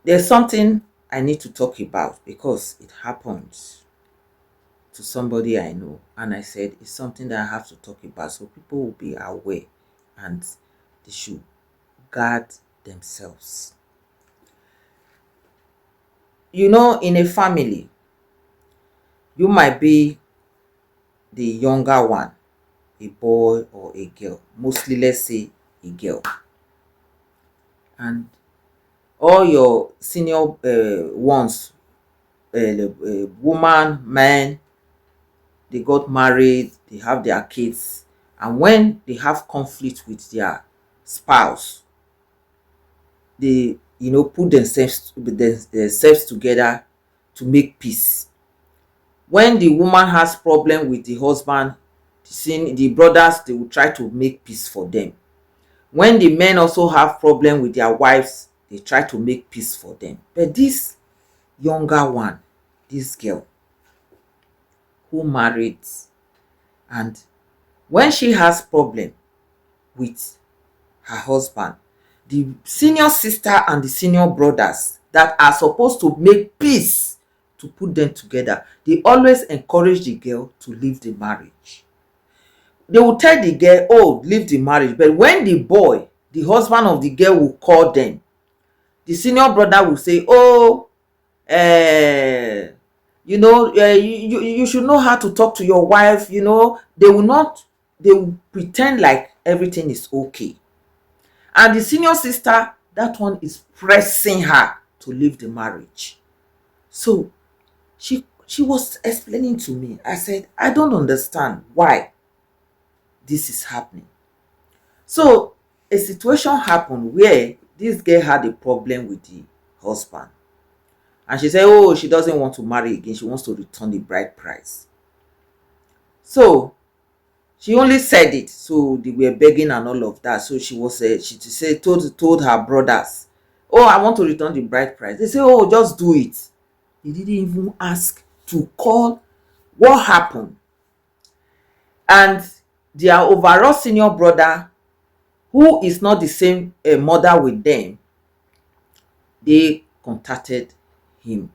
There's something I need to talk about because it happened to somebody I know, and I said it's something that I have to talk about so people will be aware and they should guard themselves. In a family, you might be the younger one, a boy or a girl, mostly, let's say, a girl, and all your senior ones, woman, man, they got married, they have their kids, and when they have conflict with their spouse, they put themselves together to make peace. When the woman has problem with the husband, the brothers, they will try to make peace for them. When the men also have problem with their wives, they try to make peace for them. But this younger one, this girl who married, and when she has problem with her husband, the senior sister and the senior brothers that are supposed to make peace, to put them together, they always encourage the girl to leave the marriage. They will tell the girl, oh, leave the marriage. But when the boy, the husband of the girl, will call them, the senior brother will say, oh, uh, you should know how to talk to your wife. They will not, they will pretend like everything is okay. And the senior sister, that one is pressing her to leave the marriage. So she was explaining to me. I said, I don't understand why this is happening. So a situation happened where this girl had a problem with the husband. And she said, oh, she doesn't want to marry again. She wants to return the bride price. So she only said it. So they were begging and all of that. So she told her brothers, oh, I want to return the bride price. They say, oh, just do it. They didn't even ask to call what happened. And their overall senior brother, who is not the same mother with them, they contacted him.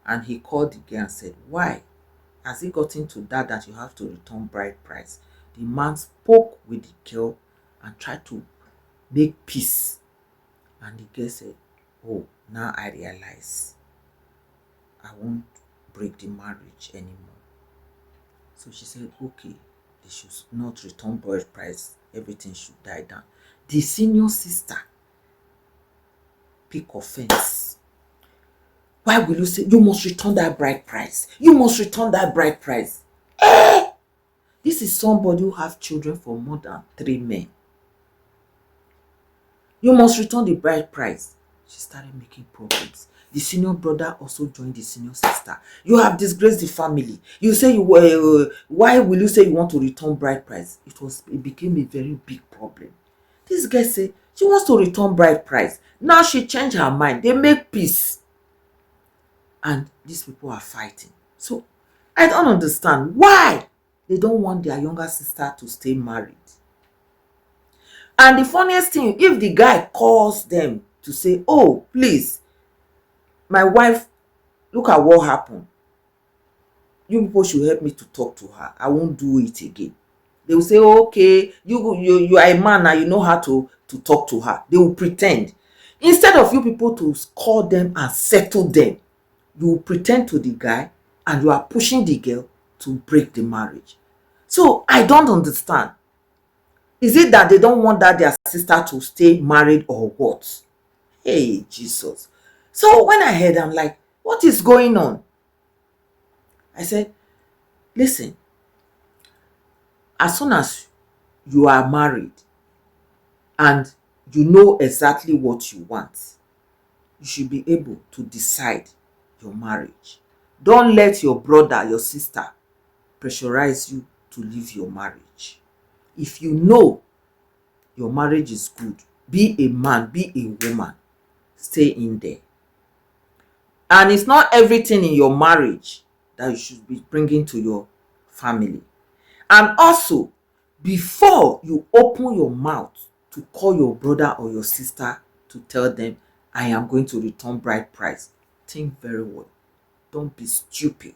And he called the girl and said, why has it gotten to that you have to return bride price? The man spoke with the girl and tried to make peace. And the girl said, oh, now I realize I won't break the marriage anymore. So she said, okay, they should not return bride price. Everything should die down. The senior sister pick offense. Why will you say you must return that bride price? You must return that bride price. This is somebody who have children for more than 3 men. You must return the bride price. She started making problems. The senior brother also joined the senior sister. You have disgraced the family. You say why will you say you want to return bride price? It became a very big problem. This girl said she wants to return bride price. Now she changed her mind. They make peace. And these people are fighting. So I don't understand why they don't want their younger sister to stay married. And the funniest thing, if the guy calls them to say, oh, please, my wife, look at what happened. You people should help me to talk to her. I won't do it again. They will say, oh, okay, you are a man now, you know how to talk to her. They will pretend. Instead of you people to call them and settle them, you will pretend to the guy and you are pushing the girl to break the marriage. So I don't understand. Is it that they don't want their sister to stay married or what? Hey, Jesus. So when I heard, I'm like, what is going on? I said, listen, as soon as you are married and you know exactly what you want, you should be able to decide your marriage. Don't let your brother, your sister pressurize you to leave your marriage. If you know your marriage is good, be a man, be a woman, stay in there. And it's not everything in your marriage that you should be bringing to your family. And also, before you open your mouth to call your brother or your sister to tell them I am going to return bride price. Think very well. Don't be stupid.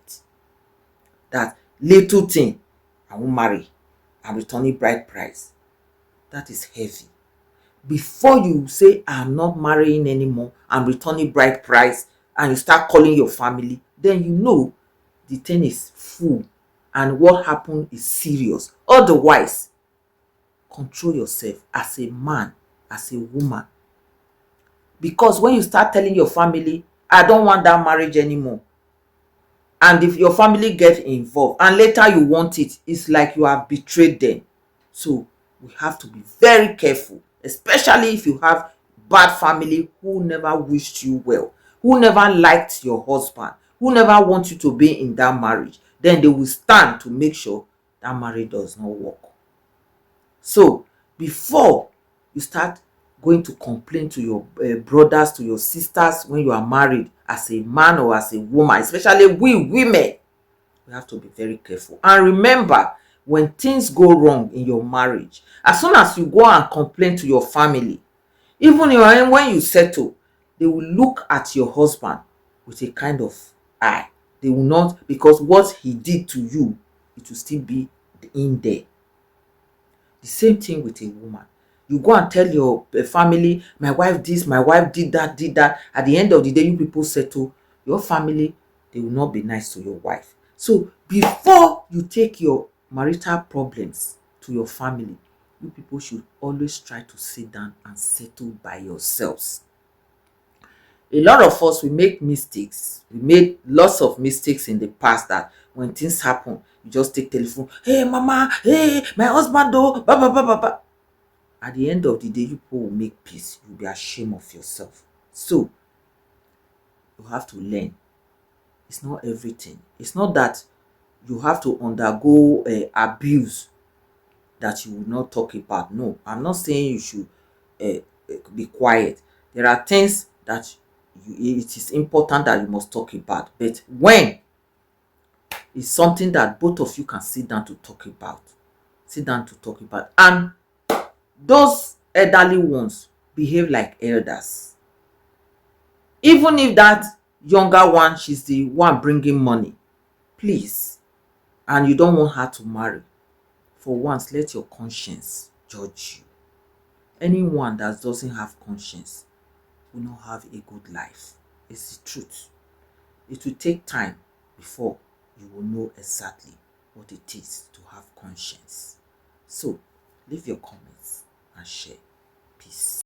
That little thing, I won't marry. I'm returning bride price. That is heavy. Before you say, I'm not marrying anymore, I'm returning bride price, and you start calling your family, then you know the thing is full and what happened is serious. Otherwise, control yourself as a man, as a woman. Because when you start telling your family, I don't want that marriage anymore, and if your family get involved and later you want it, it's like you have betrayed them. So we have to be very careful, especially if you have bad family who never wished you well, who never liked your husband, who never want you to be in that marriage. Then they will stand to make sure that marriage does not work. So before you start going to complain to your brothers, to your sisters, when you are married, as a man or as a woman, especially we women, you have to be very careful. And remember, when things go wrong in your marriage, as soon as you go and complain to your family, even when you settle, they will look at your husband with a kind of eye. They will not, because what he did to you, it will still be in there. The same thing with a woman. You go and tell your family, my wife this, my wife did that, did that. At the end of the day, you people settle. Your family, they will not be nice to your wife. So before you take your marital problems to your family, you people should always try to sit down and settle by yourselves. A lot of us, we make mistakes. We made lots of mistakes in the past, that when things happen, you just take telephone, hey mama, hey my husband though, blah blah blah blah blah. At the end of the day, you people will make peace. You'll be ashamed of yourself. So you have to learn. It's not everything. It's not that you have to undergo abuse that you will not talk about. No, I'm not saying you should be quiet. There are things that it is important that you must talk about. But when it's something that both of you can sit down to talk about, and those elderly ones behave like elders. Even if that younger one, she's the one bringing money, please, and you don't want her to marry, for once, let your conscience judge you. Anyone that doesn't have conscience will not have a good life. It's the truth. It will take time before you will know exactly what it is to have conscience. So leave your comments and share. Peace.